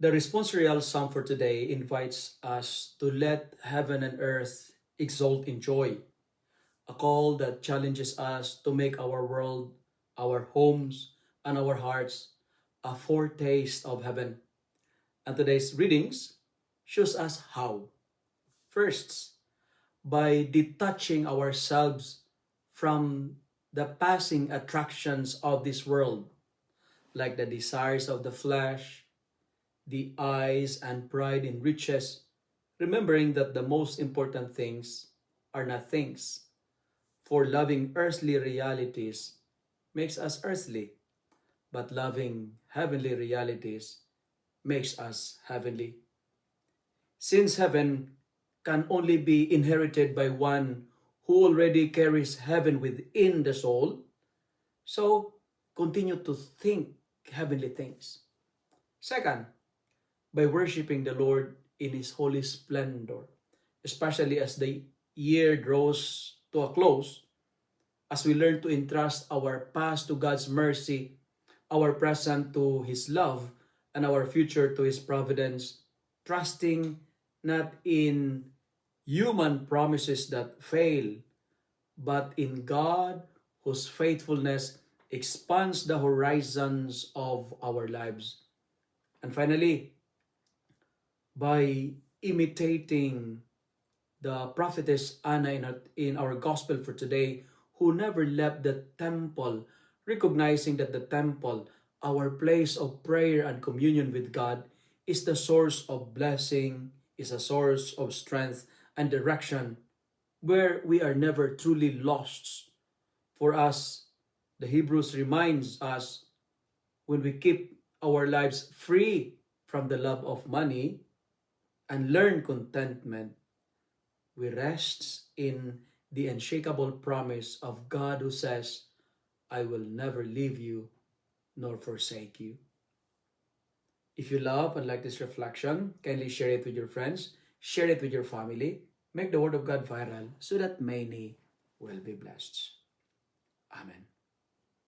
The responsorial psalm for today invites us to let heaven and earth exult in joy, a call that challenges us to make our world, our homes, and our hearts a foretaste of heaven. And today's readings shows us how. First, by detaching ourselves from the passing attractions of this world, like the desires of the flesh, the eyes, and pride in riches, remembering that the most important things are not things, for loving earthly realities makes us earthly, but loving heavenly realities makes us heavenly. Since heaven can only be inherited by one who already carries heaven within the soul, so continue to think heavenly things. Second, by worshiping the Lord in His holy splendor, especially as the year draws to a close, as we learn to entrust our past to God's mercy, our present to His love, and our future to His providence, trusting not in human promises that fail, but in God whose faithfulness expands the horizons of our lives. And finally, by imitating the prophetess Anna in our gospel for today, who never left the temple, recognizing that the temple, our place of prayer and communion with God, is the source of blessing, is a source of strength and direction, where we are never truly lost. For us, the Hebrews reminds us, when we keep our lives free from the love of money and learn contentment, we rest in the unshakable promise of God who says, I will never leave you nor forsake you. If you love and like this reflection, kindly share it with your friends, share it with your family, make the Word of God viral so that many will be blessed. Amen.